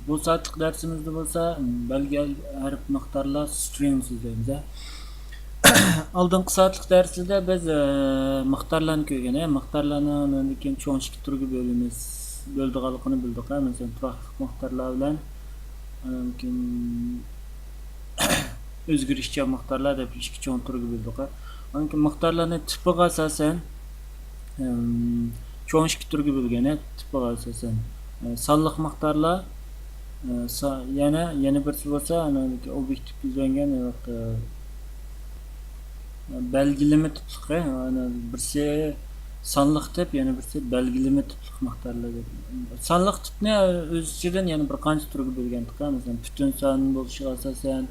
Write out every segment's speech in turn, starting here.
Bu saatlik dersimizde bo'lsa belgel harf miqdorlar string so'zlaymiz. Oldingi saatlik darsida biz miqdorlarni ko'rgan, miqdorlarni undan keyin cho'ng ikki turga bo'lamiz. Bo'ldiganligini bildik. Masalan, turaqlik miqdorlar bilan undan keyin o'zgarishchan miqdorlar deb ikki cho'ng turga bo'ldik. Undan keyin miqdorlarni tipiga asosan cho'ng ikki turga bo'lgan, tipiga asosan sonliq miqdorlar yana birisi bo'lsa obyektiv yuzlangan belgileme tipli birisi sonliq tip, yana birisi belgileme tipli miqdorlar deb. Sonliq tipni o'z ichidan yana bir qancha turga bo'lgandik. Masalan, butun son bo'lishiga asosan,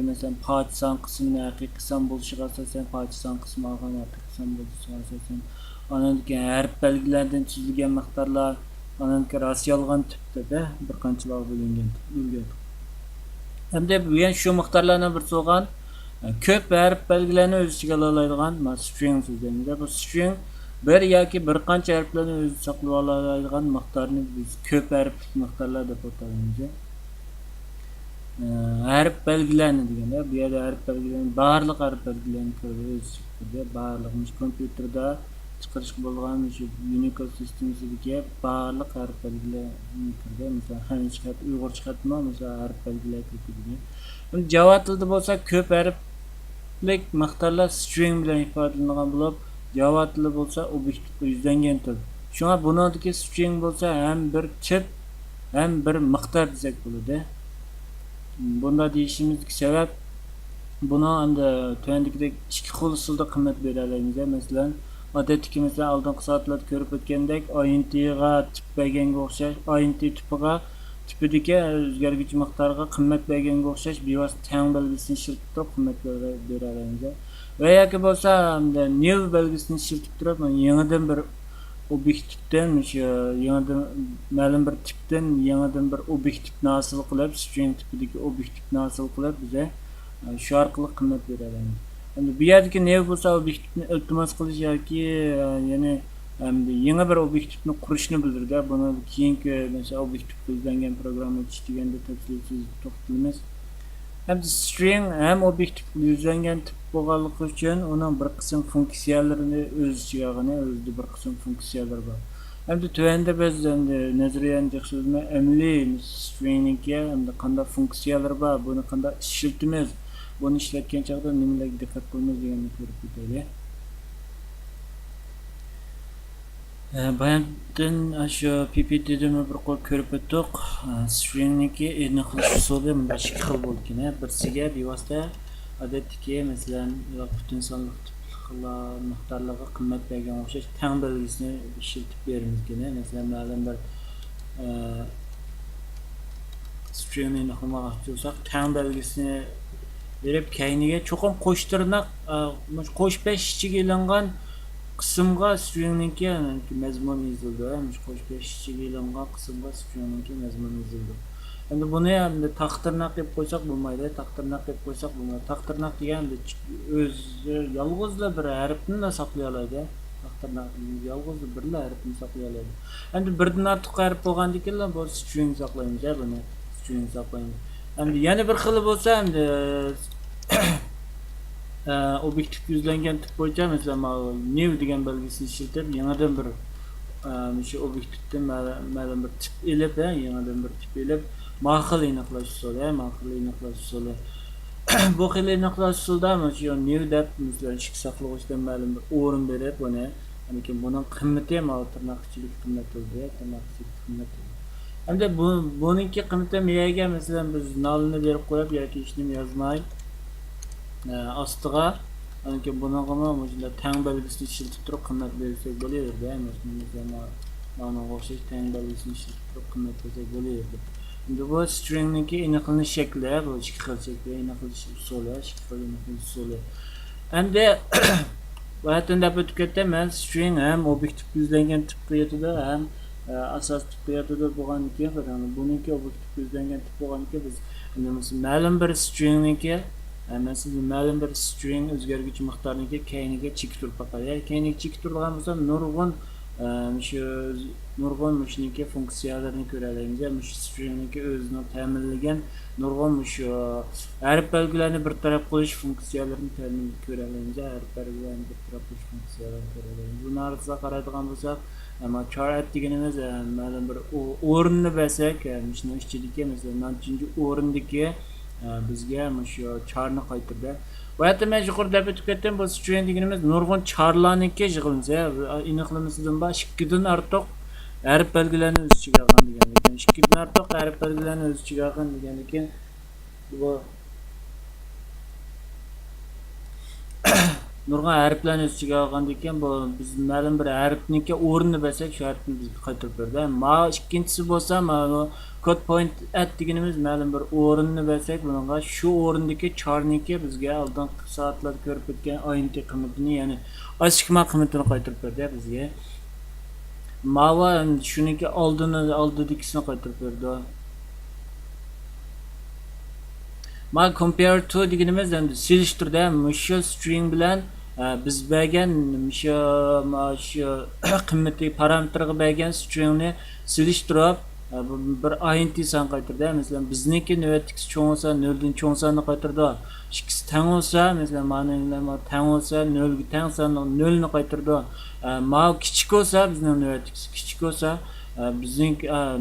masalan, poch son qismini haqiqiy son bo'lishiga asosan, poch son qismi olgan haqiqiy son bo'lishiga asosan, undan keyin harf belgilardan tuzilgan miqdorlar, undan keyin rasyolgan tipda bir qanchalar bo'lingan. Hamda bu ham shu miqdorlarning bir so'g'an ko'p harf belgilarini o'z ichiga oladigan string so'zlaymiz. Bu string bir yoki bir qancha harflarni o'z saqlab oladigan miqdorni biz ko'p harfli miqdorlar deb ataymiz. Harf belgilarini deganda bu yerda harf belgilarini barliq harf belgilarini ko'rib o'z barliq kompyuterda chiqarish bo'lgan shu Unicode sistemadagi barliq harf belgilarini ko'rib, masalan, xancha xat, uyg'urcha xatmi, masalan, harf belgilar ko'rib. Java tilida bo'lsa ko'p harflik miqdorlar string bilan ifodalangan bo'lib, Java tili bo'lsa obyektiv yuzlangan til. Shunga buningdagi string bo'lsa ham bir tip, ham bir miqdor desak bo'ladi. Bunda deyishimizga sabab buni endi tuvandagidek ikki xil usulda qimmat bera olamiz. Masalan, odatdagi masalan oldingi soatlarda ko'rib o'tgandek intga tip berganga o'xshash, int tipiga tipidagi o'zgargich miqdorga qimmat berganga o'xshash bevosita tang belgisini ishlatib turib qimmat bera olamiz. Va yoki bo'lsa new belgisini ishlatib turib yangidan bir obyektivdan o'sha yangidan ma'lum bir tipdan yangidan bir obyektivni hosil qilib, string tipidagi obyektivni hosil qilib biza shu orqali qimmat bera olamiz. Endi bu yerdagi new bo'lsa obyektivni iltimos qilish yoki ya'ni yangi bir obyektivni qurishni bildiradi. Buni keyingi masalan obyektiv ko'zlangan programma ichish deganda tafsilsiz to'xtalamiz. Hem string hem obyektiv yuzlangan tip bo'lganligi uchun uning bir qism funksiyalarini o'z ichiga olgan, o'zida bir qism funksiyalar bor. Hamda tuvanda biz endi nazariyani tekshirishni amaliy stringga hamda qanday funksiyalar bor, buni qanday ishlatamiz, buni ishlatgan chog'da nimalarga diqqat qilamiz deganni ko'rib o'taylik. Bayandan shu PPT'da bir qo'l ko'rib o'tdik. Stringniki aniqlash usuli bunda ikki xil bo'lgan. Birisiga bevosita odatdagi masalan butun sonliq miqdorlarga qimmat bergan o'xshash tang belgisini ishlatib beramiz. Masalan, ma'lum bir stringni aniqlamoqchi bo'lsak, tang belgisini berib keyiniga cho'qim qo'sh tirnoq qo'sh pesh ichiga ilingan qismga stringniki mazmun yozildi. Qo'sh pesh ichiga ilingan qismga stringniki mazmun yozildi. Endi buni ham taqtirnoq deb qo'ysak bo'lmaydi. Taqtirnoq deb qo'ysak bo'lmaydi. Taqtirnoq deganda o'zi yolg'izla bir harfni saqlay oladi. Taqtirnoq yolg'iz birla harfni saqlay oladi. Endi birdan ortiq harf bo'lgandan keyin bu string saqlaymiz, buni string saqlaymiz. Endi yana bir xili bo'lsa endi obyektiv yuzlangan tip bo'yicha masalan new degan belgisini ishlatib yangidan bir shu obyektivdan ma'lum bir tip elib, yangidan bir tip elib maxil aniqlash usuli, bu xil aniqlash usulida shu new deb masalan ichki saqlovchidan ma'lum bir o'rin berib buni, lekin buning qimmati ham tirnoqchilik qimmati bo'ladi. Endi buningki qimmati miyaga masalan biz nolni berib qo'yib yoki hech nima yozmay ostiga lekin bunga mana tang belgisini ishlatib turib qimmat bersak bo'laverdi. Mana o'xshash tang belgisini ishlatib turib qimmat bersak bo'laverdi. Endi bu stringniki aniqlanish shakli, bu ikki xil shakli aniqlash usuli. Endi vaqtida o'tib ketdim, string ham obyektiv yuzlangan tip qiyatida ham asos tip qiyatida bo'lgandan keyin buniki obyektiv yuzlangan tip bo'lgandan keyin biz ma'lum bir stringniki masalan ma'lum bir string o'zgargich miqdorniki keyiniga chek turib boqadi. Keyiniga chek turgan bo'lsa nurg'un Şu nurg'un shuniki funksiyalarini ko'ralaymiz. Shu stringniki o'zini ta'minlagan nurg'un shu harf belgilarini bir taraf qo'yish funksiyalarini ko'ralaymiz. Harf belgilarini bir taraf qo'yish funksiyalarini ko'ralaymiz. Bu narsada qaraydigan bo'lsak, ama chart deganimiz ma'lum bir o'rinni bilsak, shuni ichidagi masalan 4-o'rindagi bizga shu chartni qaytirdi. Bu yerda men yuqorida deb o'tib ketdim, bu string deganimiz nurg'un chartlarniki yig'ilsa, aniqlamasdan bosh 2dan ortiq harf belgilarini o'z ichiga olgan degan ekan. 2dan ortiq harf belgilarini o'z ichiga olgan degan ekan. Bu nurg'un harflarni o'z ichiga olgan ekan. Bu biz ma'lum bir harfniki o'rnini bilsak, shu harfni bizga qaytarib berdi. Ma ikkinchisi bo'lsa, mana code point at deganimiz ma'lum bir o'rinni bilsak, bunga shu o'rindagi charniki bizga oldingi soatlarda ko'rib o'tgan int qiymatini, ya'ni oshma qiymatini qaytarib berdi bizga. Mava shuniki oldidikisini qaytarib berdi. Ma compare to deganimiz endi selishtirda shu string bilan biz bergan shu qiymati parametrga bergan stringni selishtirib bir int san qaytirdi. Masalan bizniki navbatdagi cho'ng bo'lsa 0 dan cho'ng sanni qaytirdi. Ikkisi teng bo'lsa, masalan ma'nolar teng bo'lsa 0 ga teng sanni 0 ni qaytirdi. Ma kichik bo'lsa, bizning navbatdagi kichik bo'lsa bizning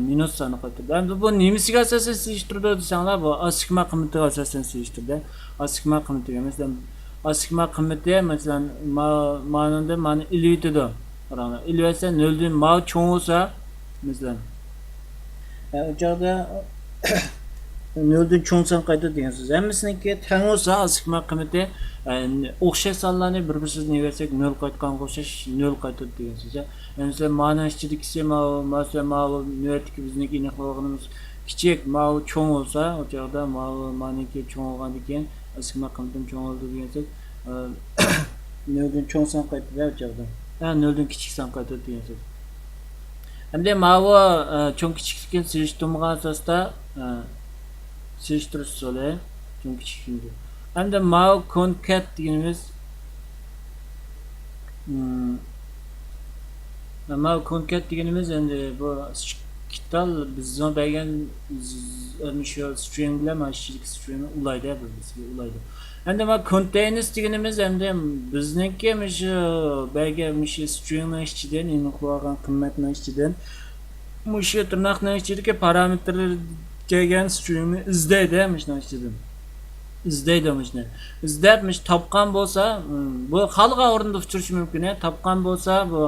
minus sanni qaytirdi. Endi bu nimasiga asosan selishtirdi desanglar, bu oshma qiymatiga asosan selishtirdi. Oshma qiymatiga masalan oshma qiymati masalan ma'noda mana ilyutidi. Qaranglar, ilyutsa 0 dan ma cho'ng bo'lsa, masalan o'chada 0 dan cho'ng san qaytadi degan so'z. Hammasiniki teng bo'lsa oshma qiymati o'xshash sonlarni bir-birisidan yig'sak 0 qaytganga o'xshash 0 qaytadi degan so'z. Masalan mana ichidagisi navbatdagi bizniki aniqligimiz kichik, cho'ng bo'lsa, o'chada maniki cho'ng bo'lgandan keyin oshma qiymati cho'ng bo'ldi degan so'z. 0 dan cho'ng san qaytadi o'chada. 0 dan kichik san qaytadi degan so'z. Endi mavi cho'ng kichiklikni selishtirmagan asosda selishtirish usuli cho'ng kichiklikni. Endi mavi concat deganimiz mavi concat deganimiz endi bu kital bizga bergan shu string bilan mana shu stringni ulaydi, bizga ulaydi. Endi ma containers deganimiz endi bizniki shu bergan shu stringning ichidan aniqlangan qiymatning ichidan shu tirnoqning ichidagi parametrlar kelgan stringni izlaydi, shunday ichidan izlaydi. Izlab topgan bo'lsa, bu xalqa o'rinda uchirish mumkin. Topgan bo'lsa, bu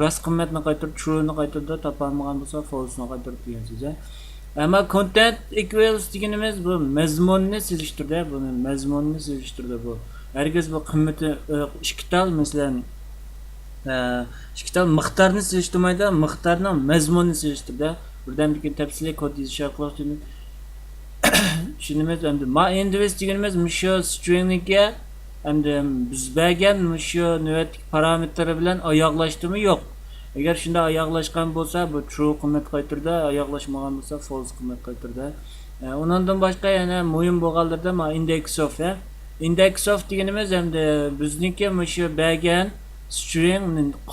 rost qiymatni qaytarib, true'ni qaytardi, topolmagan bo'lsa false'ni qaytarib degan so'z. Ama content equals deganimiz bu mazmunni selishtirdi, buni mazmunni selishtirdi bu. Herkes bu qiymati ikkital masalan ikkital miqdorni selishtirmaydi, miqdorning mazmunni selishtirdi. Birdan bir tafsiliy kod yozish orqali tushunimiz. Endi ma index deganimiz shu stringniki endi biz bergan shu navbatdagi parametri bilan oyoqlashdimi yo'q. Agar shunda oyoqlashgan bo'lsa, bu true qiymat qaytardi, oyoqlashmagan bo'lsa false qiymat qaytardi. Undan boshqa yana muhim bo'lganlarda ma index of index of deganimiz endi bizniki shu bergan string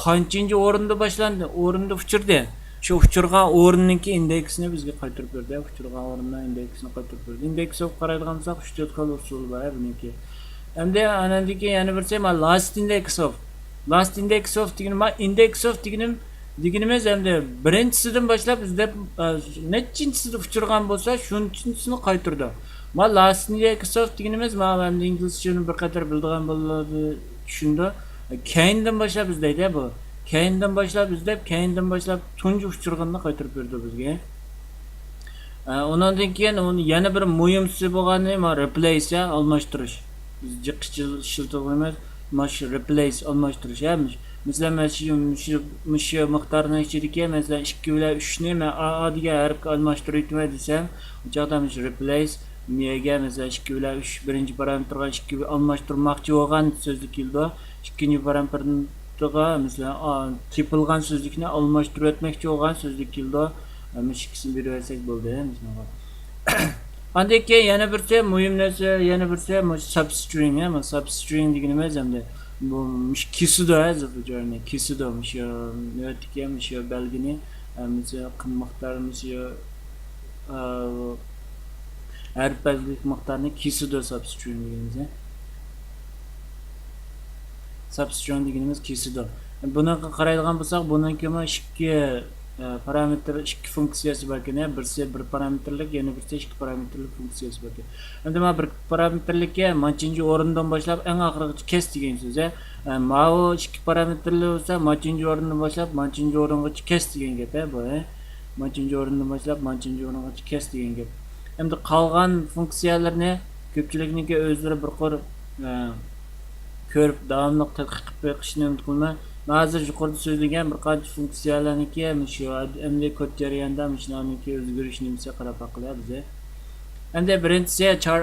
qanchinchi o'rinda boshlandi, o'rinda uchirdi. Shu uchirgan o'rinniki indeksini bizga qaytarib berdi. Uchirgan o'rindan indeksini qaytarib berdi. Index of qaraydigan bo'lsak, 3 xil usul bor buniki. Endi anandiki yana bir şey last index of. Last index of index of deganimiz endi birinchisidan boshlab bizda nechinchisiga uchirgan bo'lsa, shunchisini qaytardi. Ma last index of deganimiz endi inglizchani bir qator bildigan bo'ladi tushunda. Keyindan boshlab bizdaydi bu. Keyindan boshlab tunji uchirganni qaytarib berdi bizga. Ondan keyin yana bir muhimsi bo'lgani replace almashtirish. Biz jiqishiltirmaymiz. Mash replace almashtirish. Mesela şu miqdorning ichidagi mesela 2 bilan 3 ni men a degan harfga almashtirib aytmay desam, o joqda replace nega mesela 2 bilan 3 birinchi parametrga 2 almashtirmoqchi bo'lgan so'zlik keldi. Ikkinchi parametrga mesela tepilgan so'zlikni almashtirib o'tmoqchi bo'lgan so'zlik keldi. Ikisini berib olsak bo'ldi. Andaki yana bir şey muhim narsa, yana bir şey substring, substring deganimiz endi bu kisido bu joyni kisido şu nötike şu belgini mesela miqdarımız şu her belglik miqdarını kisido substitution deganimiz. Substitution deganimiz kisido. Buni qaraydigan bo'lsak, buniki ham ikki parametr, ikki funksiyasi bor ekan. Birisi bir parametrlik, yana birisi ikki parametrlik funksiyasi bor ekan. Endi mana bir parametrlikka manchinchi o'rindan boshlab eng oxirigacha kes degan so'z. Mana ikki parametrli bo'lsa, manchinchi o'rindan boshlab manchinchi o'ringacha kes degan gap bu. Manchinchi o'rindan boshlab manchinchi o'ringacha kes degan gap. Endi qolgan funksiyalarni ko'pchilikniki o'zlari bir qor ko'rib davomli tadqiq qilib beqishni umid qilma. Hozir yuqorida so'zlagan bir qancha funksiyalarniki shu endi kod jarayonida shularniki o'zgarish nimasi qarab baqilyapmiz. Endi birinchisi char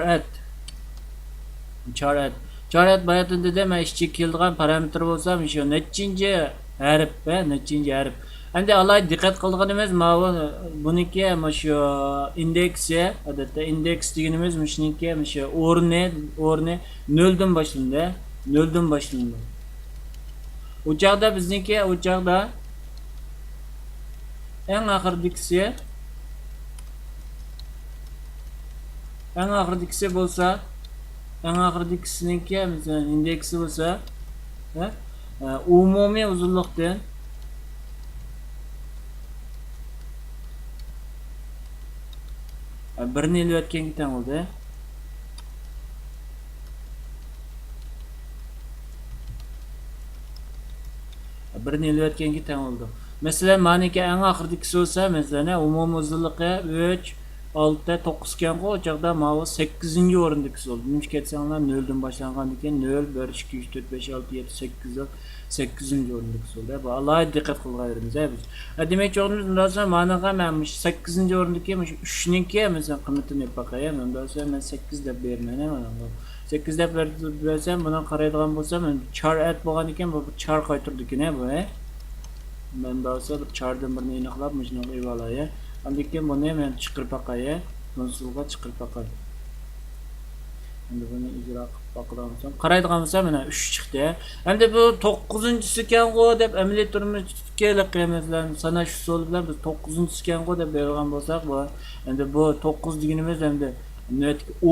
add bayotida men ishchi kelgan parametr bo'lsa shu nechinchi harf nechinchi harf. Endi alohida diqqat qilganimiz mana buniki shu indeksi, odatda indeks deganimiz shuniki shu o'rni 0 dan boshlanadi. 0 dan boshlanadi. Uçakda bizniki uçakda en axirdikisi bo'lsa, en axirdikisininki mesela indeksi bo'lsa, umumiy uzunlikdan birini ilayotganga teng bo'ldi. Birini ilayotganga teng bo'ldi. Masalan, meniki eng oxirdagisi bo'lsa, masalan, umumiy uzunligi 3, 6, 9 ekan, o chaqda mana 8-chi o'rindagisi bo'ldi. Nimcha ketsanglar 0 dan boshlangan ekan, 0, 1, 2, 3, 4, 5, 6, 7, 8, 8-chi o'rindagisi bo'ldi. Bu alohida diqqat qilganimiz biz. Demak, o'rnimiz undan so'ng managa men 8-chi o'rindagi 3niki masalan qiymatini baqayman. Undan so'ng men 8 deb bermayman mana. 8 deb bersam, buni qaraydigan bo'lsam, char add bo'lgan ekan, bu char qaytirdi ekan bu. Men bo'lsa bir chardan birini aniqlab, shuni ivolay. Lekin buni men chiqirib baqay, konsulga chiqirib baqay. Endi buni ijro qilib baqaramsam, qaraydigan bo'lsam, mana 3 chiqdi. Endi bu 9-chisi ekan-ku deb amaliyot turmushga qiymatlarni sanash usuli bilan biz 9-chisi ekan-ku deb bergan bo'lsak, bu endi bu 9 deganimiz endi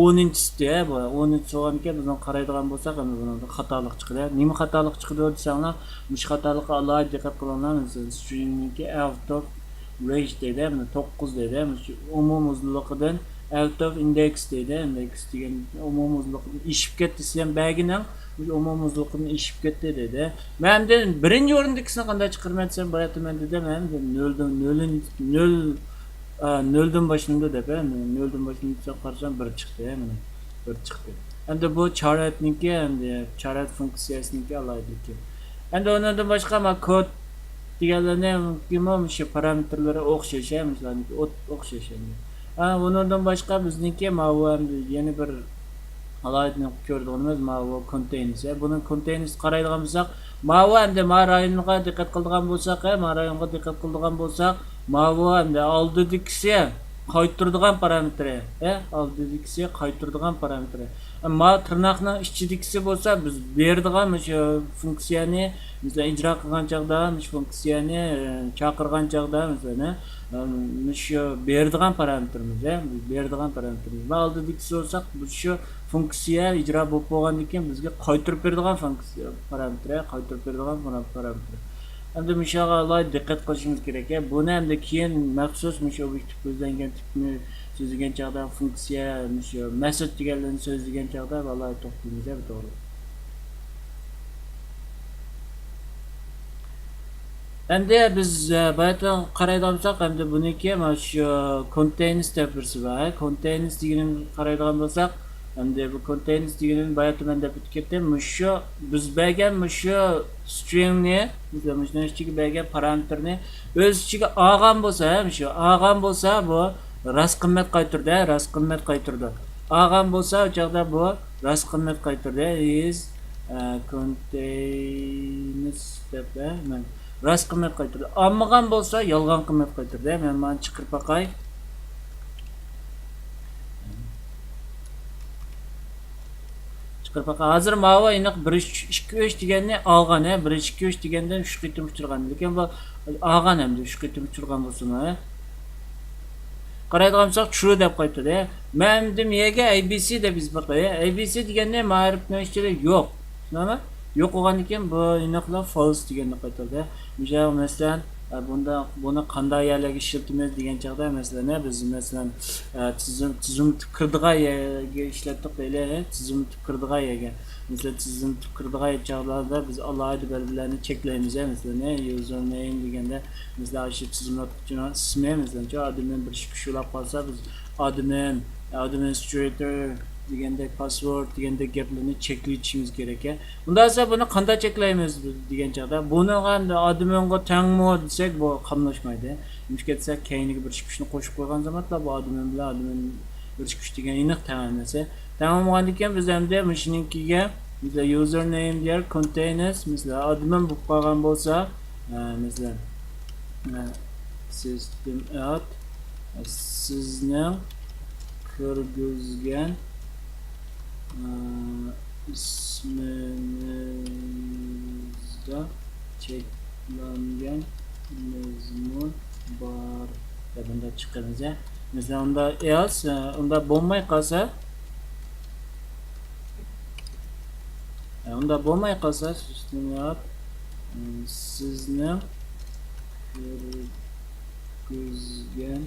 10-chisi bu 10-chi bo'lganki bizning qaraydigan bo'lsak, endi bunda xatolik chiqadi. Nima xatolik chiqdi desanglar, mush xatolikqa alohida diqqat qilinglar. Shuningki out of range deydi, buni 9 deydi. Umumiy uzunligidan out of index deydi. Index degan umumiy uzunlikni ishib ketdi desam, bagining umumiy uzunligini ishib ketdi deydi. Men endi birinchi o'rindagini qanday chiqarmaytsam bo'laman dedi. Men 0'dan başlandı deb, 0'dan başlandı qarsam 1 chiqdi, mana 1 chiqdi. Endi bu charatniki, endi charat funksiyasiniki alohidaligi. Endi undan boshqa ma kod deganlarni kim shu parametrlari o'xshash, masalan, o'xshash endi. Undan boshqa bizniki mana endi yana bir alohida ko'rganimiz mana containers. Buni containers qaraydigan bo'lsak, mana endi mana rayonga diqqat qiladigan bo'lsak, mana endi oldidagisi qaytiradigan parametri, oldidagisi qaytiradigan parametri. Ammo tirnoqning ichidagisi bo'lsa, biz beradigan shu funksiyani mesela ijro qilgan chaqda, shu funksiyani chaqirgan chaqda masalan, shu beradigan parametrimiz, biz beradigan parametrimiz. Va oldidagisi bo'lsak, biz shu funksiya ijro bo'lib bo'lgandan keyin bizga qaytirib beradigan funksiya parametri, qaytirib beradigan parametri. Endi mishaga alohida diqqat qilishimiz kerak. Buni endi keyin maxsus obyektiv ko'zlangan tipni so'zlagan chaqda funksiya, method deganlarni so'zlagan chaqda alohida to'xtalamiz, to'g'ri. Endi biz bayatdan qaraydigan bo'lsak, endi buniki mana shu containers deb birisi bor. Containers deganini qaraydigan bo'lsak, endi bu containers deganini bayatdan deb ketdim. Shu biz bergan shu stringni, masalan, shunday ichiga bergan parametrni o'z ichiga olgan bo'lsa, shu olgan bo'lsa bu rast qiymat qaytirdi, Olgan bo'lsa, o chaqda bu rast qiymat qaytirdi. Is containers deb rast qiymat qaytirdi. Olmagan bo'lsa, yolg'on qiymat qaytirdi. Men mana chiqirib baqay. chiqarib baqa. Hozir mava aniq 1 2 3 deganni olgan, 1 2 3 degandan 3 qitim uchirgan. Lekin bu olgan hamda 3 qitim uchirgan bo'lsin, qaraydigan bo'lsak true deb qo'ydi. Men nimaga ABC deb biz baqa. ABC deganni ma'rifni ichida yo'q. Tushunami? Yo'q bo'lgandan keyin bu aniqlar false deganni qo'ydi. Misol masalan buni qanday yerlarga ishlatamiz degan chaqda masalan biz masalan tizim kirdigan yerga ishlatdik deylik, tizim kirdigan yerga. Masalan tizim kirdigan chaqlarda biz alohida belgilarni cheklaymiz, masalan username deganda masalan shu tizimlar uchun ismi masalan admin bir shulab qolsa biz admin administrator deganda password deganda gaplarni cheklayishimiz kerak. Unda esa buni qanday cheklaymiz degan chaqda buni ham adminga tangmi desak bu qamlashmaydi. Imkon etsa keyingi bir kuchni qo'shib qo'ygan zamonda bu admin bilan admin bir kuch degan aniq ta'minlasa, tamomlangan ekan biz hamda shuningkiga mesela username der containers mesela admin bo'lib qolgan bo'lsa, mesela system out sizning kirgizgan isminizda cheklangan mazmun bor deb unda chiqamiz. Mesela unda else unda bo'lmay qolsa, unda bo'lmay qolsa system out sizning kirgizgan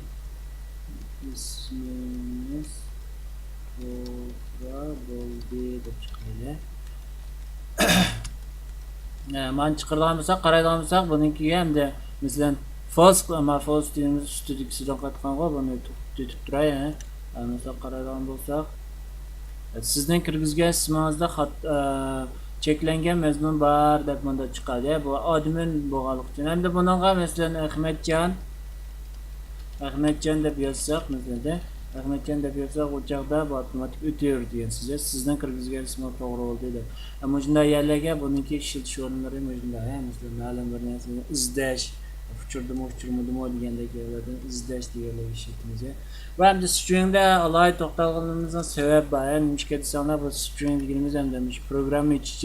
isminiz bo'ldi deb chiqadi. Men chiqargan bo'lsak, qaraydigan bo'lsak, buningkiga hamda masalan false deymiz, ustidagisidan qaytqanga buni tutib turay. Masalan qaraydigan bo'lsak, sizning kirgizgan ismingizda cheklangan mazmun bor deb bunda chiqadi. Bu admin bo'lganlik uchun. Hamda buningga masalan Ahmetcan deb yozsak, masalan Ahmetcan deb yozsak, o chaqda bu avtomatik o'tayver degan siz. Sizdan kirgizgan ismi to'g'ri bo'ldi deb. Ammo shunday yerlarga buniki ishlatish o'rinlari shunday, masalan ma'lum bir narsani izlash, uchurdimi degandek yerlardan izlash deganlar ishlatamiz. Va hamda stringda alohida to'xtalganimizdan sabab bor. Nimishga desanlar bu string deganimiz hamda programma ichish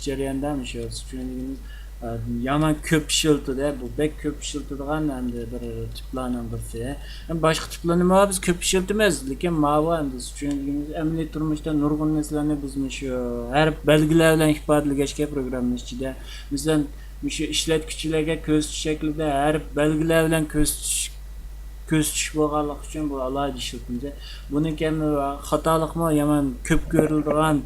jarayonida shu string deganimiz yaman ko'p ishlatadi. Bu bek ko'p ishlatadigan hamda bir tiplarning birisi. Boshqa tiplar nima biz ko'p ishlatamiz, lekin ma'vo hamda string deganimiz amaliy turmushda nurg'un narsalarni biz shu harf belgilar bilan ifodalashga programma ichida masalan shu ishlatuvchilarga ko'z shaklida harf belgilar bilan ko'z tush bo'lganlik uchun bu alohida ishlatamiz. Buni ham xatolikmi yaman ko'p ko'riladigan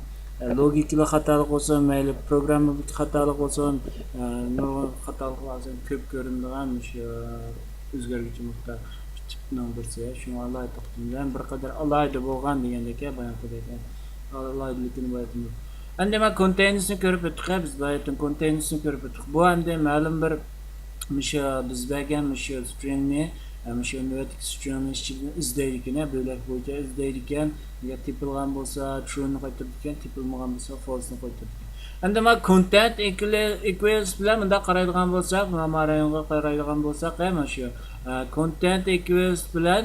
logikali xatolik bo'lsin, mayli programmalik xatolik bo'lsin, nurg'un xatolik bo'lsin, ko'p ko'rinadigan shu o'zgaruvchi miqdor tipning birisi. Shuni alohida to'xtamdan bir qadar alohida bo'lgan degandek bayon qilyapman. Alohidalikni bayonlayman. Endi men containersni ko'rib o'tdik, biz bayondan containersni ko'rib o'tdik. Bu hamda ma'lum bir biz bergan stringni shu navbatdagi stringni ichidan izlaydigan, bo'lak bo'yicha izlaydigan, agar tepilgan bo'lsa true'ni qaytaradigan, tepilmagan bo'lsa false'ni qaytaradigan. Endi men content equals bilan bunda qaraydigan bo'lsak, mana rayonga qaraydigan bo'lsak, mana shu content equals bilan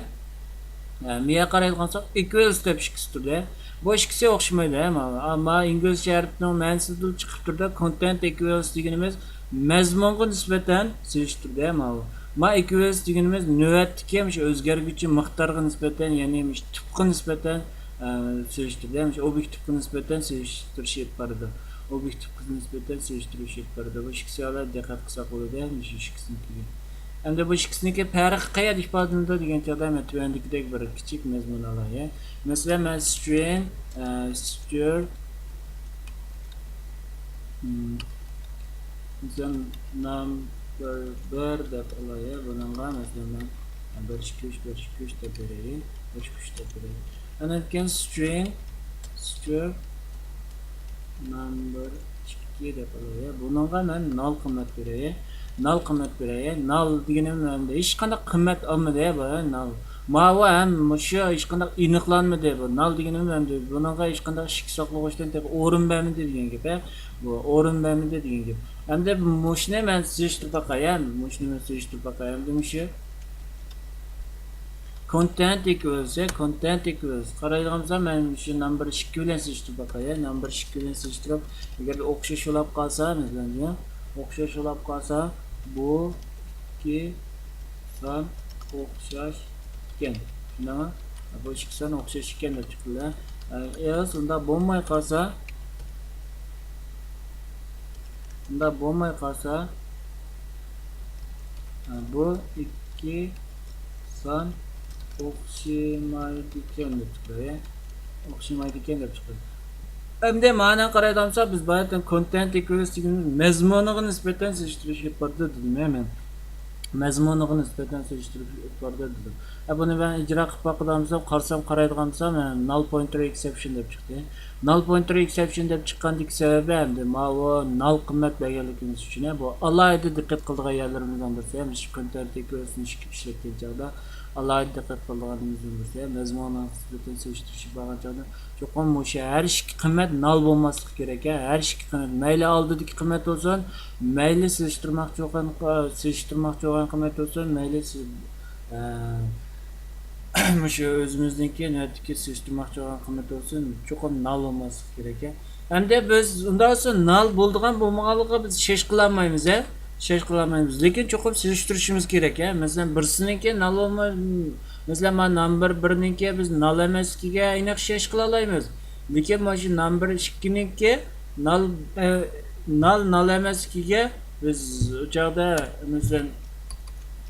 menga qaraydigan bo'lsak equals deb ikkisi turdi. Bu ikkisi o'xshamaydi, ammo inglizcha harfning ma'nosi chiqib turdi. Content equals deganimiz mazmunga nisbatan selishtirdi, ma equals deganimiz navbatdagi o'zgarguvchi miqdorga nisbatan, ya'ni tipga nisbatan selishtirdi. Obyektivga nisbatan selishtirish olib boradi. Obyektivga nisbatan selishtirish olib boradi. Bu ikkisiga diqqat qilsak bo'ladi, shu ikkisiniki. Endi bu ikkisiniki farqi qayerda ifodalanadi degan chog'da men tuvandagidek bir kichik mazmun olay. Masalan, men string number 1 deb olay. Bunga masalan men 1 2 3 deb beraylik. 1 2 3 deb beraylik. Ana keyin string number 2 deb olay. Bunga men 0 qiymat beraylik. 0 qiymat beraylik. 0 deganimda hech qanday qiymat olmadi bu 0. Ma'vo ham shu hech qanday aniqlanmadi bu. 0 deganimda bunga hech qanday shik saqlashdan o'rin bermadi degan gap. Bu o'rin bermadi degan gap. Endi mushni men sizishtirib baqayan, demoqchi. content equals content equals qaraydiganimizda men shu number 2 bilan solishtirib bakay. Number 2 bilan solishtirib agar o'xshash bo'lib qolsa, masalan, o'xshash bo'lib qolsa, bu 2 son o'xshash ekan. Shundaymi? Bu 2 son o'xshash ekan deb chiqadi. Eğer unda bo'lmay qolsa, bu 2 son o'xshamaydi ekan deb chiqadi. O'xshamaydi ekan deb chiqadi. Endi ma'no qaraydigansa biz bayatdan content equals deganimiz mazmuniga nisbatan solishtirish yapardi dedim men. Mazmuniga nisbatan solishtirib yapardi dedim. Buni ben ijro qilib baqadiganimsa, qaraydiganimsa null pointer exception deb chiqdi. Null pointer exception deb chiqqandagi sababi endi bu null qimmat berganligimiz uchun bu alohida diqqat qiladigan yerlarimizdan birisi ham shu content equals'ni ishlatgan chog'da alohida diqqat qiladiganimizdan birisi ham mazmunga nisbatan solishtirish bo'lgan chog'da cho'qim o'sha har ikki qimmat null bo'lmasligi kerak. Har ikki qimmat mayli oldidagi qimmat bo'lsin, mayli solishtirmoqchi bo'lgan qimmat bo'lsin, mayli şu özümüzdeki nötki solishtirmoqchi bo'lgan qimmat bo'lsin, cho'qim null bo'lmasligi kerak. Endi biz undan so'ng null bo'ldigan bo'lmaganligiga biz shesh qilolmaymiz, shesh qilolmaymiz. Lekin cho'qim solishtirishimiz kerak. Masalan, birsiniki null bo'lmay, masalan, mana number 1niki biz null emasligiga aniq shesh qila olamiz. Lekin mana shu number 2niki null emasligiga biz u joyda masalan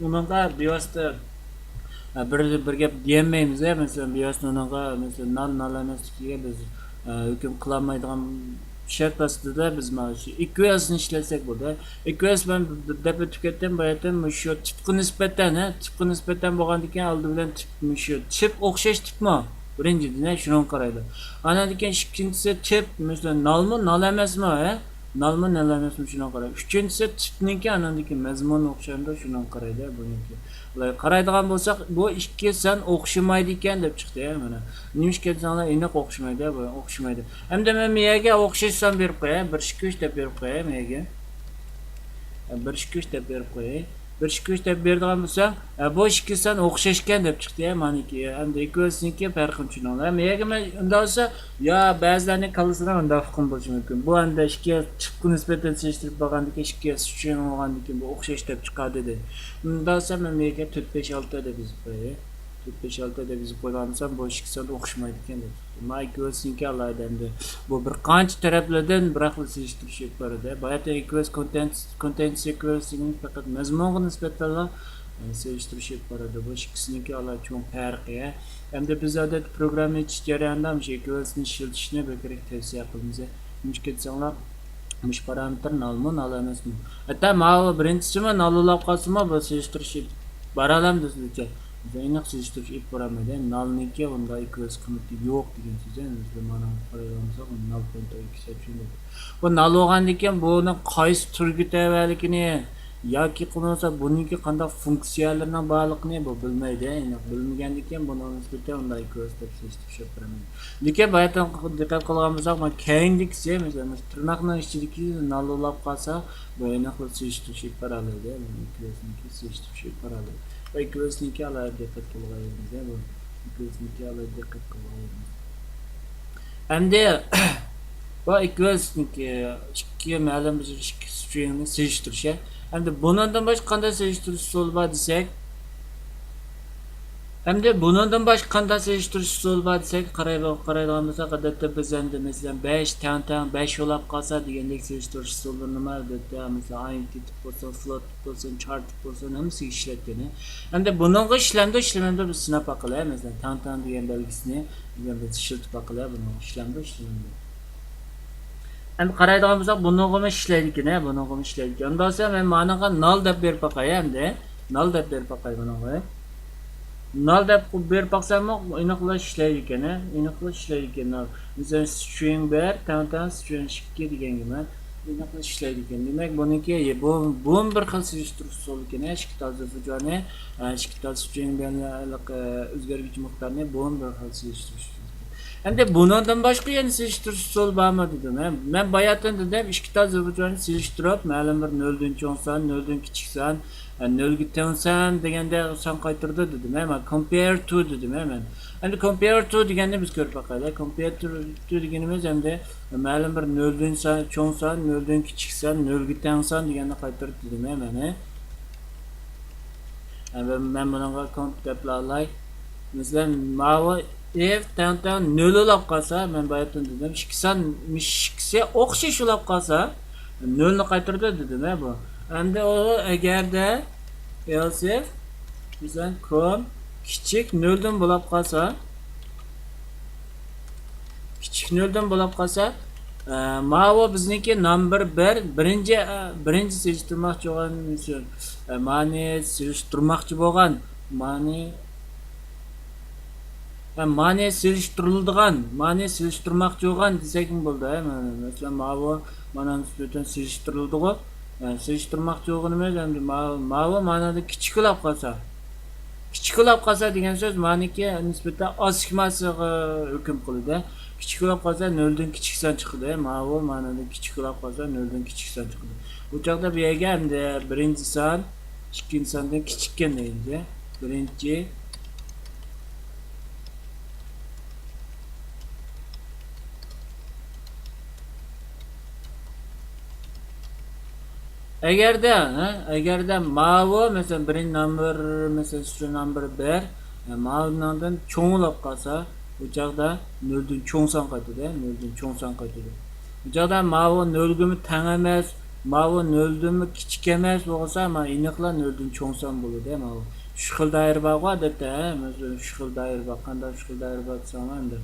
unga bevosita bir gap diyolmaymiz. Masalan, bevosita unga masalan null emasligiga biz hukm qilolmaydigan shart ostida biz mana shu equals'ni ishlasak bo'ladi. Equals men deb o'tib bayatdan shu tipga nisbatan bo'lgandan keyin oldi bilan tip shu tip o'xshash tipmi? Birinchidan shuni qaraydi. Ana keyin ikkinchisi tip masalan nullmi, null emasmi, nullmi, null emasmi shuni qaraydi. Uchinchisi tipniki anandagi mazmun o'xshamda shuni qaraydi buniki. Ular qaraydigan bo'lsak, bu ikki son o'xshamaydi ekan deb chiqdi mana. Nimishga sonlar aniq o'xshamaydi, bu o'xshamaydi. Hamda men miyaga o'xshash son berib qo'yay, 1 2 3 deb berib qo'yay miyaga. 1 2 3 deb berib qo'yay. 1 2 3 deb berdigan bo'lsa, bu ikki son o'xshashgan deb chiqdi maniki. Hamda equals'niki farqini tushuninglar. Miyaga men unda olsa, yo ba'zilarning kallasida unda hukm bo'lishi mumkin. Bu anda ikki tipga nisbatan solishtirib bo'lgandiki, ikki tushun bo'lgandiki bu o'xshash deb chiqadi dedi. Unda olsa men miyaga 4 5 6 deb yozib qo'yay. 4 5 6 deb yozib qo'ygansam bu ikki son o'xshamaydi ekan deb. Equals'niki alayda endi bu bir qancha taraflardan bir xil solishtirish yapardi. Bayat equals content equals faqat mazmunga nisbatan solishtirish yapardi. Bu ikkisiniki alayda cho'ng farqi. Hamda biz odat programma yechish jarayonida shu equals'ni ishlatishni bekorga tavsiya qilamiz. Chunki insonlar mush parametr nullmi, null emasmi? Hatta mana birinchisi nullab qolsa-mi bu solishtirish baralam desizcha. Aniq solishtirish ib boramaydi. Nullniki unda equals qiymati yo'q degan so'z. Endi mana qaraymiz, null pointer exception. Bu null bo'lgandan keyin buni qaysi turga tavalikini yoki qilmasa buniki qanday funksiyalarning borligini bu bilmaydi. Aniq bilmagandan keyin buni nisbatan unda equals deb solishtirish boramaydi. Lekin bayatdan diqqat qilgan bo'lsak, mana keyindikisi masalan tirnoqning ichidagi nullab qolsa, bu aniq solishtirish boramaydi. Equals'niki solishtirish boramaydi. Equals'niki alayda diqqat qilganimiz bu. Equals'niki alayda diqqat qilganimiz. Endi bu equals'niki ikki ma'lum bir ikki stringni solishtirish. Endi bundan boshqa qanday solishtirish usuli bor desak, qaraydigan bo'lsak, odatda biz endi masalan 5 tang 5 yo'lab qolsa degandek solishtirish usullarini odatda masalan int tip bo'lsin, float tip bo'lsin, char tip bo'lsin hammasini ishlatgan. Endi buningga ishlamda biz sinab baqilaymiz. Masalan tang degan belgisini biz ishlatib baqilaymiz buni ishlamda. Endi qaraydigan bo'lsak, buningga ishlaydi ekan, Undan so'ng men ma'noga null deb berib baqay endi. Null deb berib baqay buningga. Null deb berib baqsam, aniqlash ishlaydi ekan, Masalan, string 1, tang string 2 deganga aniqlash ishlaydi ekan. Demak, buniki bu bir xil solishtirish usuli ekan. Ikki toza hujjatni, ikki toza string bilan o'zgargich miqdorni bu bir xil solishtirish. Endi bundan boshqa yana solishtirish usuli bormi dedim. Men bayatdan dedim, ikki toza hujjatni solishtirib, ma'lum bir 0 dan cho'ng son, 0 dan kichik son nolga tengsan deganda son qaytirdi dedim. Hemen compare to dedim hemen. Endi compare to deganda biz ko'rib bakalım. Compare to deganimiz endi ma'lum bir noldan cho'ngsan, noldan kichiksan, nolga tengsan deganda qaytirdi dedim hemen. Ben bunga komp deplalay. Mesela mavi ev tantan nol olab qolsa, men bayatdan dedim, ikkisan mishkisi o'xshash olab qolsa, nolni qaytardi dedim bu. Endi o agarda else mesela kom kichik noldan bo'lib qolsa, kichik noldan bo'lib qolsa, mavi bizniki number 1 birinchi selishtirmoqchi bo'lgan misol. Mani selishtirmoqchi bo'lgan, mani selishtirmoqchi bo'lgan desak bo'ldi. Masalan, mavi mana nisbatan selishtirildi. Selishtirmoqchi bo'lganimiz endi mavi manada kichiklab qolsa. Kichiklab qolsa degan so'z maniki nisbatan oshmasiga hukm qiladi. Kichiklab qolsa 0 dan kichiksan chiqadi. Mavi manada kichiklab qolsa 0 dan kichiksan chiqadi. Bu chaqda bu yerga endi birinchi son ikkinchi sondan kichikkan deydi. Birinchi agarda mavi mesela birinchi number mesela şu number 1 mavidan cho'nglab qolsa, bu chaqda 0 dan cho'ngsan qaytadi, 0 dan cho'ngsan qaytadi. Bu chaqda mavi 0 ga teng emas, mavi 0 dan kichik emas bo'lsa, mana aniqla 0 dan cho'ngsan bo'ladi, mavi. Shu xil doira bor odatda, mesela shu xil doira bor, qanday shu xil doira bor desam endi.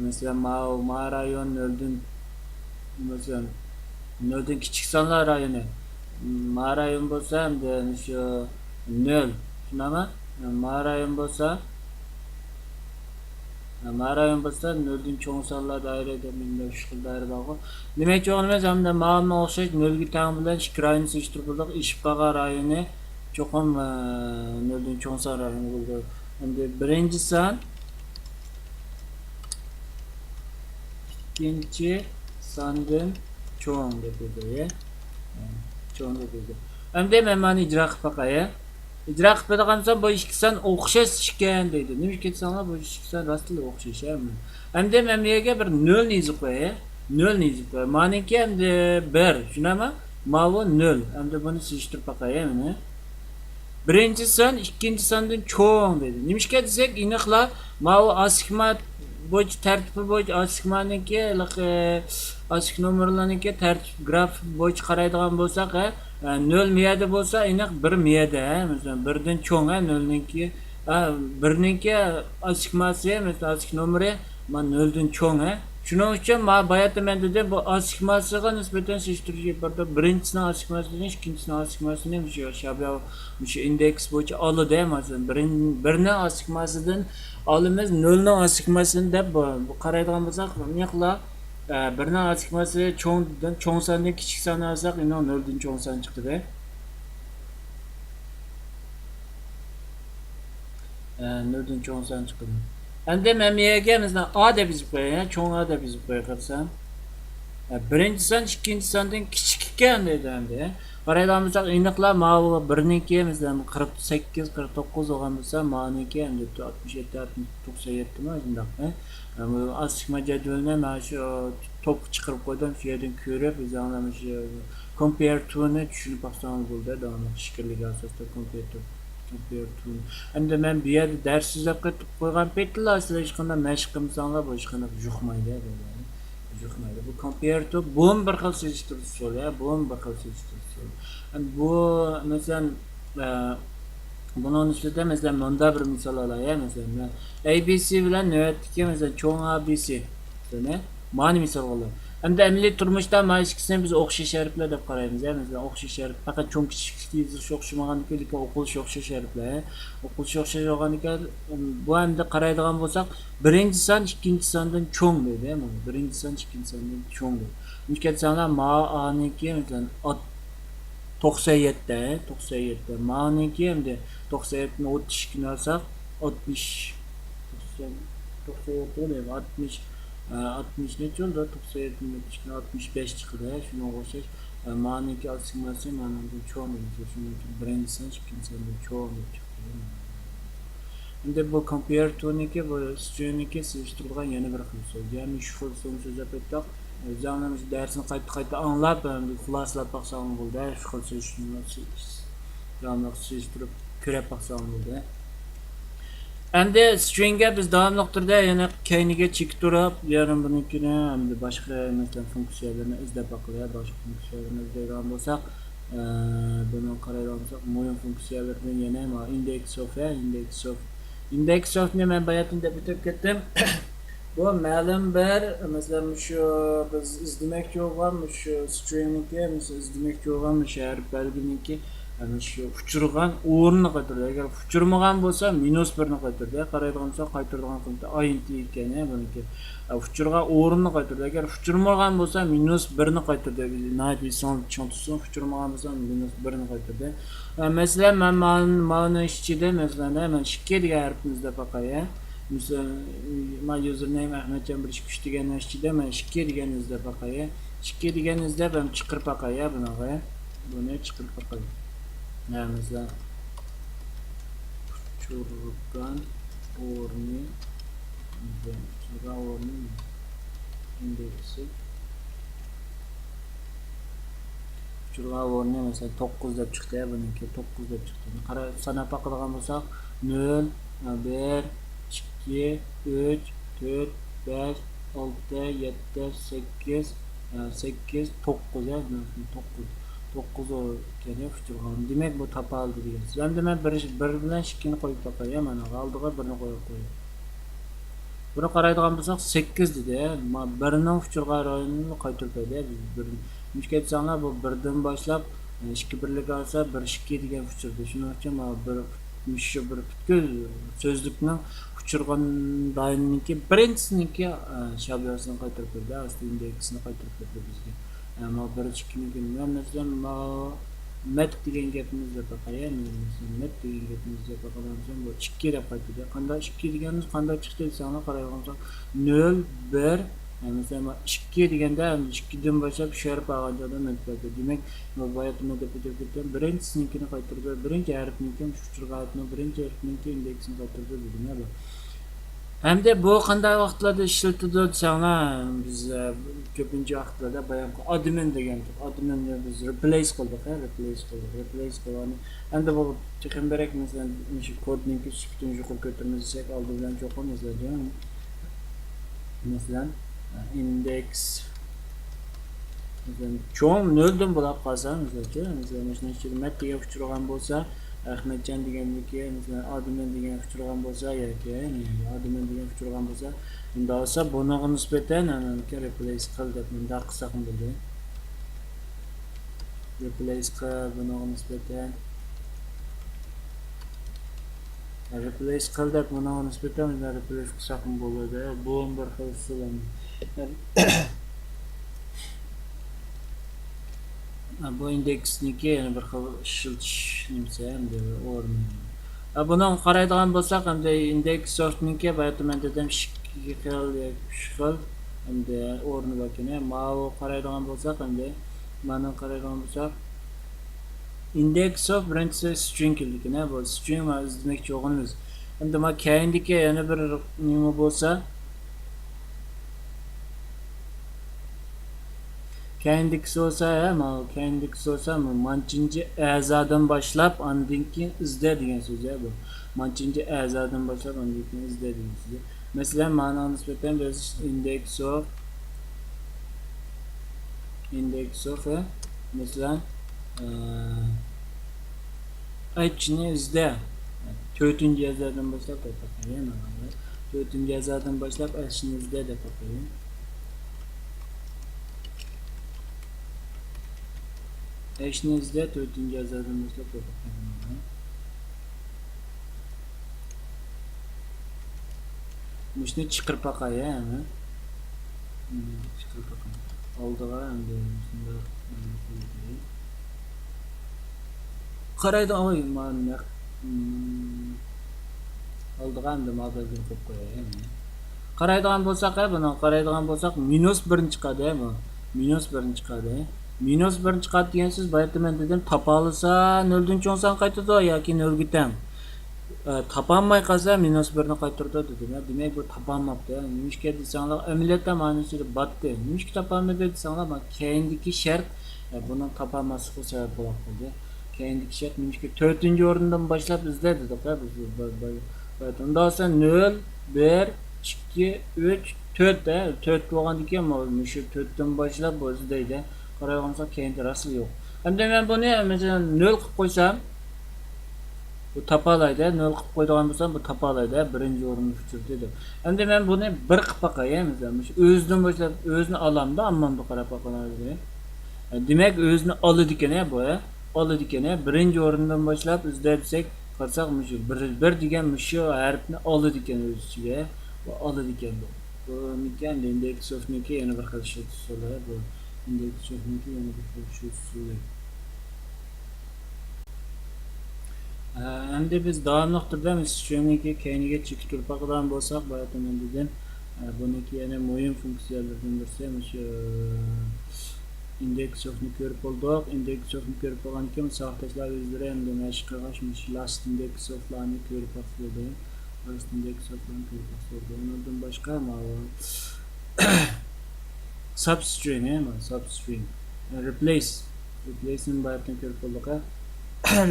Mesela mavi rayon 0 dan mesela 0 dan kichik sonlar rayoni. Marayon bo'lsa endi shu 0. Shunami? Marayon bo'lsa 0 dan cho'ng sonlar doirada menda shu xil doira bor. Demak, o'g'limiz hamda ma'lumga o'xshash 0 ga teng bilan ikki rayonni solishtirib bo'ldik. Ishib qolgan rayoni cho'qim 0 dan cho'ng son rayoni bo'ldi. Endi birinchi son ikkinchi sondan cho'ng deb dedi. Çoğunda dedi. Endi men mana ijro qilib boqay. Ijro qilib bergansan bu ikki son o'xshash ekan deydi. Nima ketsanlar bu ikki son rostli o'xshash. Endi men bu yerga bir 0 ni yozib qo'yay. 0 ni yozib qo'yay. Meniki endi 1, shunami? Mavi 0. Endi buni solishtirib boqay mana. Birinchi son ikkinchi sondan cho'ng dedi. Nimishga desak, aniqla mavi askma bo'yicha tartibi bo'yicha askmaniki ochiq nomerlarniki tartib graf bo'yicha qaraydigan bo'lsak, 0 miyada bo'lsa, aniq 1 miyada, masalan 1 dan cho'ng, 0 niki, 1 niki ochiqmasi, masalan ochiq nomeri, mana 0 dan cho'ng. Shuning uchun men bayatda men dedim, bu ochiqmasiga nisbatan solishtirishga yapardi. Birinchisining ochiqmasini, ikkinchisining ochiqmasini shu indeks bo'yicha oladi, masalan birning ochiqmasidan olimiz 0 ning ochiqmasini deb bu qaraydigan bo'lsak, aniqla birning ochiqmasi cho'ng sondan kichik sonni olsak, 0 dan cho'ng son chiqadi. 0 dan cho'ng son chiqadi. Endi men bu yerga masalan A deb yozib qo'yay, cho'ng A deb yozib qo'yay qarsam. Birinchi son ikkinchi sondan kichik ekan dedi endi. Qaraydigan bo'lsak, aniqla mavi 1niki masalan 48, 49 olgan bo'lsa, maniki endi 67, 97 mi shundaqmi? Bu ochiqma jadvalni mana shu top chiqarib qo'ydim, shu yerdan ko'rib, o'zingizlar shu compare to ni tushunib olsangiz bo'ldi, davomli shikirlik asosida compare to. Endi men bu yerda dars izlab ketib qo'ygan paytlar sizlar hech qanday mashq qilmasanglar bu hech qanday juqmaydi. Bu compare to bu bir xil selishtirish usuli, bu bir xil selishtirish usuli. Bu masalan bunun üstüde mesela bunda bir misal olayım mesela ABC bilan navbatdagi mesela cho'ng ABC ne mani misal olur. Hem de emniyet turmuşda ikisini biz o'xshash harflar deb qaraymiz. Mesela o'xshash harf faqat cho'ng kichiklikda yozish o'xshamagandan keyin o'qilish o'xshash harflar. O'qilish o'xshash bo'lganidan bu hamda qaraydigan bo'lsak, birinchi son ikkinchi sondan cho'ng deydi. Birinchi son ikkinchi sondan cho'ng deydi. Mumkin sanlar ma'niki mesela 97 maniki hamda 97 ni 32 ni olsak 60 97 deydi 60 necha oldu 97 ni 65 chiqdi shunga o'xshash Maniki asigması manada çoğu minus. Çünkü birincisini ikincisini çoğu çıkıyor. Şimdi bu compare to'niki bu string'niki sevishtirilgan yana bir xil so'z. Ya'ni shu xil so'zni so'zlab o'tdik. O'zingizning darsni qayta anglab, xulosalab baqsam bo'ldi. Shu xil so'zni ya'ni sevishtirib ko'rib baqsam bo'ldi. Endi stringga biz davomli turda yana keyniga chekib turib, yarim bunikini hamda boshqa masalan funksiyalarni izlab baqilib, boshqa funksiyalarni izlaydigan bo'lsak, buni qaraydigan bo'lsak, mo'yin funksiyalaridan yana index of men bayatında bitirib ketdim. Bu ma'lum bir masalan shu biz izlamoqchi bo'lgan shu stringniki, masalan izlamoqchi bo'lgan shu harf belginiki shu uchirgan o'rnini qaytaradi. Agar uchirmagan bo'lsa -1 ni qaytaradi. Qaraydigan bo'lsa qaytaradigan qildi int ekan buniki. Uchirgan o'rnini qaytaradi. Agar uchirmagan bo'lsa -1 ni qaytaradi. Nayt son cho'ntsin uchirmagan bo'lsa -1 ni qaytaradi. Masalan mana ichida masalan men 2 degan harfimizda baqaya. Mesela username Ahmetcan 123 degan ichida men 2 degan izlab baqaya. 2 degan izlab ham chiqirib baqaya bunaqa. Buni chiqirib baqaya. Mesela churgan o'rni indeksi churgan o'rni mesela 9 deb chiqdi, buniki 9 deb chiqdi. Qara sanab baqadigan bo'lsak 0 1 2 3 4 5 6 7 8 8 9 ya 9 kene futurgan. Demek bu tapaldı degan. Endi men bir bilan 2 ni qo'yib taqaman. Mana oldiga 1 ni qo'yib qo'ydim. Buni qaraydigan bo'lsak 8 dedi. 1 ning futurgan rayonini qaytarib berdi. Biz müşkil etsanglar bu 1 dan boshlab 2 birlik olsa 1 2 degan futurdi. Shuning uchun mana shu bir butkul so'zlikning futurgan rayoniki birinchisiniki shablonini qaytarib berdi. Aslida indeksini qaytarib berdi bizga. Ama bir çıkını bilmem mesela met degan gapimizda baqayam met degan gapimizda baqalamsan bu 2 deb qaytadi. Qanday 2 deganimiz qanday chiqdi sana qaraygansan 0 1 mesela 2 deganda 2 dan boshlab sharp olganda met bo'ladi. Demak, bu bayatni deb aytib birinchisinikini qaytardi. Birinchi harfniki shuchirg'atni birinchi harfniki indeksini qaytardi dedim bu. Hem de bu qanday vaqtlarda ishlatiladi desanglar, biz ko'pincha vaqtlarda bayonki admin degandik. Adminni biz replace qildik, replace qildik. Endi bu texnik masalan shu kodninki shiftini yuqori ko'tarsak oldi bilan cho'qimiz degan. Masalan index masalan cho'ng 0 dan bo'lib qolsa, masalan shuni ichida degan uchirgan bo'lsa, Ahmetcan deganniki masalan admin degan uchirgan bo'lsa yoki admin degan uchirgan bo'lsa, unda olsa bunaga nisbatan replace qil deb bunda qilsak bo'ladi. Replace qil bunaga nisbatan replace qil deb bunaga nisbatan replace qilsak bo'ladi. Bu bir xil usul. Bu indeksniki yana bir xil ishiltish nimasi hamda o'rni. Buni qaraydigan bo'lsak, hamda index softniki bayatman dedim 2 xil hamda o'rni bor ekan. Mana qaraydigan bo'lsak, hamda mana qaraydigan bo'lsak index of birinchisi string ekan. Bu string demakchi o'g'imiz. Endi mana keyindiki yana bir nima bo'lsa kendiksi olsa mancınci əzadan başlap andinki izle degan so'z ya bu. Mancınci əzadan başlap andinki izle degan so'z. Mesela mana nisbeten biz index of mesela h'ni izle. 4. əzadan başlap yapayım. 4. əzadan başlap h'ni izle de yapayım. Eşinizde 4. yazarımızda bakın. Müşni çıkırıp bakaya yani. Çıkırıp bakın. Oldu var hem de üstünde. Karayda ama imanlar. Oldu hem de mağazını koyup koyayım. Qaraydigan bo'lsak, buni qaraydigan bo'lsak -1 chiqadi, -1 chiqadi. minus 1 chiqadi degan so'z bu yerda men dedim topaolsa 0 dan cho'ngsan qaytadi yoki 0 ga teng. Topolmay qolsa minus 1 ni qaytardi dedim. Demak bu topolmabdi. Nimishga desanglar amaliyotda ma'nosi batdi. Nimishga topolmadi desanglar keyindagi shart buni topolmaslikka sabab bo'ladi. Keyindagi shart nimishga 4-o'rindan boshlab izlaydi biz. Undan so'ng 0, 1, 2, 3, 4 da 4 bo'lgandan keyin shu 4 dan boshlab bu izlaydi. Qarayolsa keyinda rasl yo'q. Endi men buni masalan 0 qilib qo'ysam bu topalaydi, 0 qilib qo'yadigan bo'lsam bu topalaydi, birinchi o'rinni uchirdi deb. Endi men buni 1 qilib boqayin, masalan, o'zidan boshlab o'zini olamda, ammo bu qarab boqaman. Demak, o'zini oladi ekan bu, oladi ekan. Birinchi o'rindan boshlab izlaysak, qarasak, shu 1 degan shu harfni oladi ekan o'z ichiga. Bu oladi ekan bu. Bu nikan index so'zniki yana bir xil so'zlar bu. Index so'zniki yana bir xil so'zlar. Endi biz davomli turda stringga keyinga chekib turadigan bo'lsak, bu yerda men dedim, buniki yana muhim funksiyalardan birisi shu index so'zni ko'rib bo'ldik. Index so'zni ko'rib bo'lgan keyin soxtashlar o'zlari endi mashq qilg'ash last index so'zlarni ko'rib bo'ldi. Last index so'zlarni ko'rib bo'ldi. Undan boshqa substring, substring. Replace'ni bu yerdan ko'rib bo'ldik.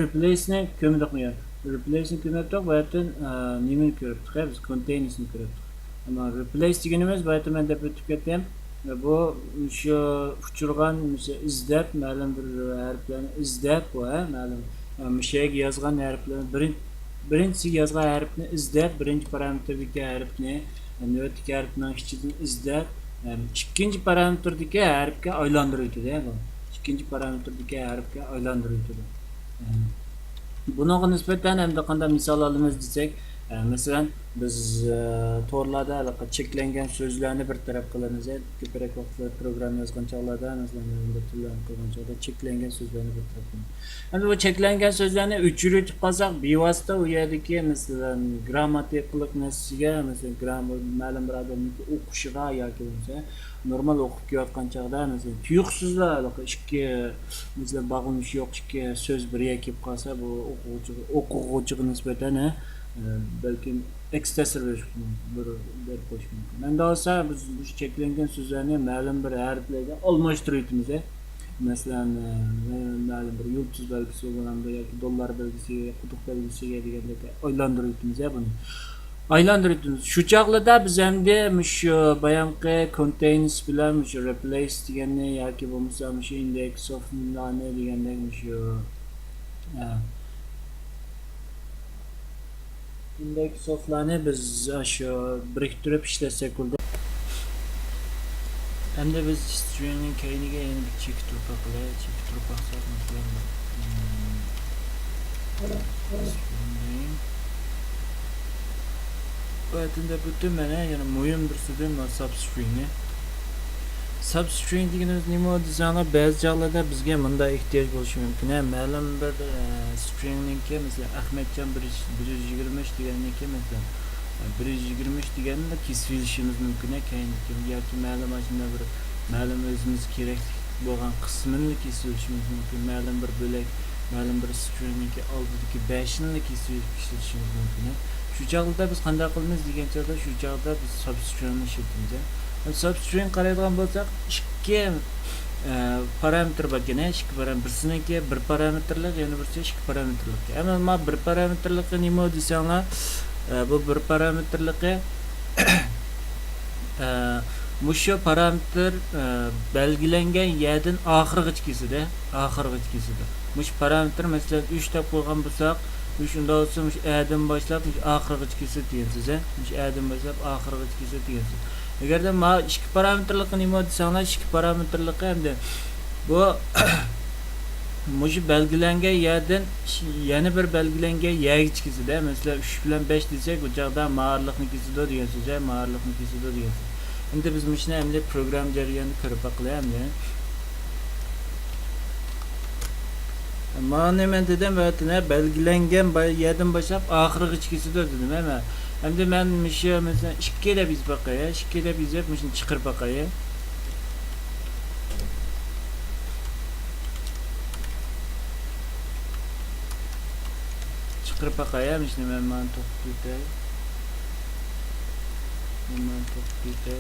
Replace'ni ko'mdiqmi? Replace'ni ko'mibdik, bu yerdan nimani ko'ribdik? Biz containers'ni ko'ribdik. Ammo replace deganimiz bu yerda men deb o'tib ketdim. Bu shu uchirgan izlab, ma'lum bir harflarni izlab, ma'lum mushaga yozgan harflarni birinchisi yozgan harfni izlab, birinchi parametrdagi harfni navbatdagi harfning ichidan izlab, ikkinchi parametrdagi harfga aylantiradi, bu. Ikkinchi parametrdagi harfga aylantiradi. Bunga nisbatan hamda qanday misol olamiz desak, masalan biz to'rlarda cheklangan so'zlarni bir taraf qilamiz. Ko'proq vaqtlar program yozgan chog'larda, masalan, bir tillarni qilgan chog'da cheklangan so'zlarni bir taraf qilamiz. Endi bu cheklangan so'zlarni o'chirib qolsak, bevosita u yerdagi masalan grammatikalik narsaga, masalan grammar ma'lum bir odamning o'qishiga yoki bo'lsa normal o'qib kelayotgan chog'da masalan tuyuqsizlar ikki masalan bog'lanish yo'q ikki so'z birga kelib qolsa, bu o'quvchiga nisbatan balkim X ta'sir berib qo'yish mumkin. Endi olsa biz bu cheklangan so'zlarni ma'lum bir harflarga almashtiramiz. Masalan, ma'lum bir yulduz belgisi bo'lganda yoki dollar belgisiga, quduq belgisiga degandek aylantiramiz buni. Aylantiramiz. Shu chog'larda biz endi shu bayonqi contains bilan shu replace deganni yoki bo'lmasa shu index of nani degandek shu index of'larni biz shu biriktirib ishlasak bo'ldi. Endi biz stringning keyiniga yana bir chekib turib baqsak masalan bu yerda butun mana yana muhim bir so'zim substringni. Substring deganimiz nima desanglar, ba'zi joylarda bizga bunday ehtiyoj bo'lishi mumkin. Ma'lum bir stringningki, masalan, Ahmedjon 120 deganniki, masalan, 120 deganni kesib olishimiz mumkin. Keyin yoki ma'lum shunday bir ma'lum o'zimiz kerak bo'lgan qismini kesib olishimiz mumkin. Ma'lum bir bo'lak, ma'lum bir stringningki oldidagi 5ni kesib olishimiz mumkin. Shu joyda biz qanday qilamiz degan joyda shu joyda biz substringni ishlatamiz. Substring qaraydigan bo'lsak, ikki parametr bor ekan, ikki parametr. Birsiniki bir parametrlik, yana birisi ikki parametrlik. Ammo bir parametrlikni nima desanglar, bu bir parametrligi mushu parametr belgilangan yerdan oxirg'ichkisida, Mush parametr masalan 3 deb qo'ygan bo'lsak, shunda olsa mush A'dan boshlab oxirg'ichkisi deysiz, mush A'dan boshlab oxirg'ichkisi deysiz. Agarda ma ikki parametrlikni nima desanglar, ikki parametrlikni hamda bu mush belgilangan yerdan yana bir belgilangan yergichkisida, masalan 3 bilan 5 desak, bu joyda ma'rifliknikisida degan so'z, ma'rifliknikisida degan so'z. Endi biz mushni hamda program jarayonini ko'rib baqlaymiz. Mana men dedim vatine belgilangan yerdan boshlab oxirgichkisida dedim. Endi men shu masalan 2 deb biz baqaya, 2 deb yozib, shuni chiqirib baqaya. çıkarıp bakayım işte ben mantık detay. Mantık detay.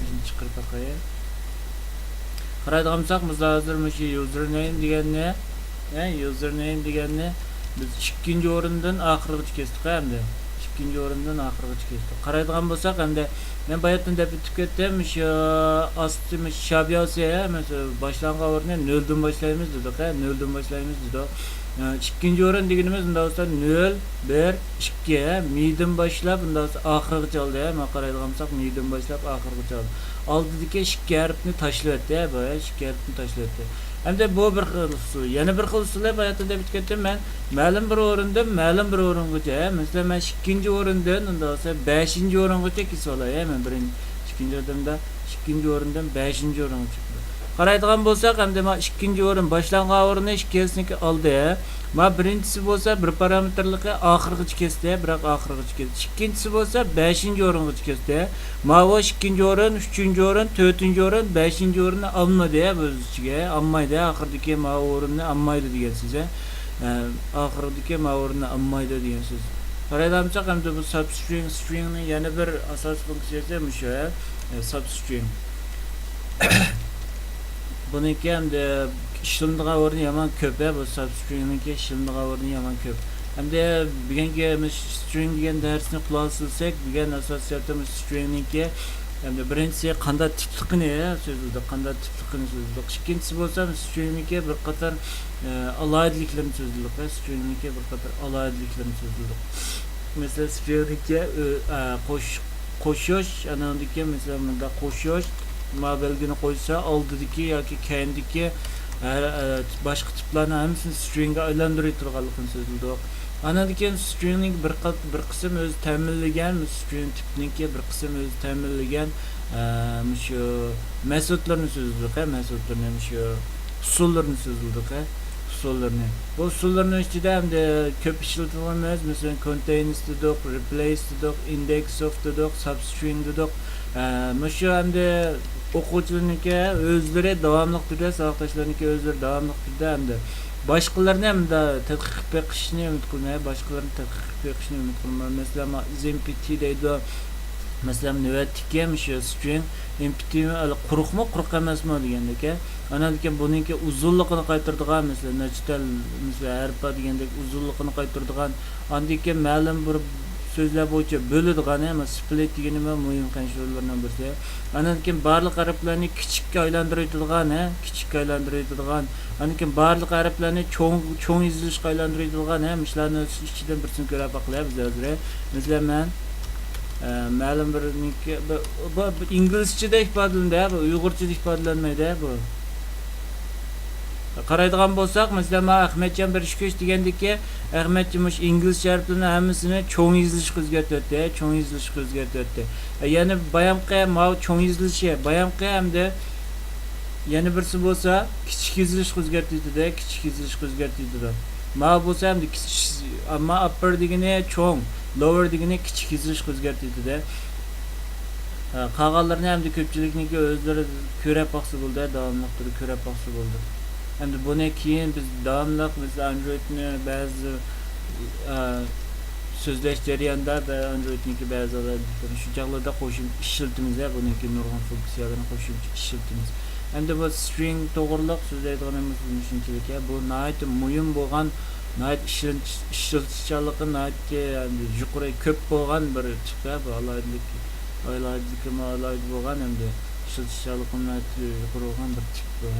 Bizim çıkarıp bakayım. Qaraydigan bolsak, biz hozir mushu username deganni, username deganni biz 2-chi o'rindan oxirigacha kesdik hamda. 2-chi o'rindan oxirigacha kesdik. Qaraydigan bolsak, hamda men bayatdan deb o'tib ketdim, shu asti shabyasi, mesela boshlangan o'rinni 0 dan boshlaymiz dedik, 0 dan boshlaymiz dedik. 2-chi o'rin deganimiz unda bo'lsa 0, 1, 2, midan boshlab unda bo'lsa oxirigacha oldi, men qaraydigan bolsak, midan boshlab oxirigacha oldi. Oldidagi 2 harfni tashlayapti, bu 2 harfni tashlayapti. Hamda bu bir xil usul. Yana bir xil usul bayatda deb ketdim men. Ma'lum bir o'rindan ma'lum bir o'ringacha, masalan men 2-chi o'rindan unda bo'lsa 5-chi o'ringacha kesib olay, men birinchi 2-chi o'rinda 2-chi o'rindan 5-chi o'ringacha. Qaraydigan bolsak, hamda men 2-chi o'rin boshlangan o'rinni 2-siniki oldi. Ma birinchisi bo'lsa bir parametrligi oxirigacha kesdi, biroq oxirigacha kesdi. Ikkinchisi bo'lsa 5-chi o'ringacha kesdi. Ma bu 2-chi o'rin, 3-chi o'rin, 4-chi o'rin, 5-chi o'rinni olmadi o'z ichiga, olmaydi. Oxirdagi ma o'rinni olmaydi degan so'z. Oxirdagi ma o'rinni olmaydi degan so'z. Qaraydigancha hamda bu substring stringning yana bir asosiy funksiyasi shu, substring. Buniki hamda ishlanadigan o'rni yomon ko'p, bu substring'niki ishlanadigan o'rni yomon ko'p. Hamda bugungi string degan darsni quloq solsak, bugun asosiyatimiz string'niki hamda birinchisi qanday tipligini so'zladik, qanday tipligini so'zladik. Ikkinchisi bo'lsa string'niki bir qator alohidliklarni so'zladik, string'niki bir qator alohidliklarni so'zladik. Mesela string'niki qo'shish, anandiki mesela bunda qo'shish ma belgini qo'ysa oldidagi yoki keyindagi boshqa tiplarni hammasini stringga aylantirib turganligini so'zladik. Anadagi stringning bir qism o'zi ta'minlagan, string tipniki bir qism o'zi ta'minlagan shu metodlarni so'zladik, metodlarni shu usullarni so'zladik, usullarni. Bu usullarning ichida hamda ko'p ishlatilgan, masalan contains dedik, replace dedik, index of dedik, substring dedik. Shu hamda o'quvchilarniki o'zlari davomli turda, saboqdoshlarniki o'zlari davomli turda hamda boshqalarni hamda tadqiq qilishni umid qilmay, boshqalarni tadqiq qilishni umid qilmay. Masalan, empty deydi. Masalan, navbatdagi shu string empty quruqmi, quruq emasmi degandek. Anadagi buningki uzunligini qaytaradigan, masalan, nechtal, masalan, harfa degandek uzunligini qaytaradigan, andiki ma'lum bir so'zlar bo'yicha bo'ladigan, ama split degani ham muhim qanchalardan birisi. Anadagi barliq harflarni kichikka aylantiradigan, kichikka aylantiradigan, anadagi barliq harflarni cho'ng yozilishga aylantiradigan, ishlarni ichidan birisini ko'rib baqlaymiz hozir. Masalan, men ma'lum birniki bu inglizchada ifodalanadi, bu uyg'urchada ifodalanmaydi bu. Qaraydigan bolsak, masalan, Ahmetjon bir ish ko'ch degandiki, Ahmetjon inglizcha harflarni hammasini cho'ng yozilishga o'zgartirdi, cho'ng yozilishga o'zgartirdi. Ya'ni bayamqi cho'ng yozilishi, bayamqi hamda yana birisi bo'lsa, kichik yozilishga o'zgartirdi, kichik yozilishga o'zgartirdi. Ma bo'lsa hamda kichik, ammo upper degani cho'ng, lower degani kichik yozilishga o'zgartirdi. Qolganlarni hamda ko'pchilikniki o'zlari ko'rib baqsa bo'ldi, davomli turib ko'rib baqsa bo'ldi. Hamda buni keyin biz davomli biz Androidni ba'zi so'zlash jarayonida va Androidniki ba'zi shu chog'larda qo'shimcha ishlatamiz, buniki nurg'un funksiyalarni qo'shimcha ishlatamiz. Hamda bu string to'g'riliq so'zlaydiganimiz tushunchalik, bu nihoyat muhim bo'lgan, nihoyat ishlatishchanligi nihoyat yuqori ko'p bo'lgan bir tip, bu alohidlik bo'lgan hamda ishlatishchanligi yuqori bo'lgan bir tip bu.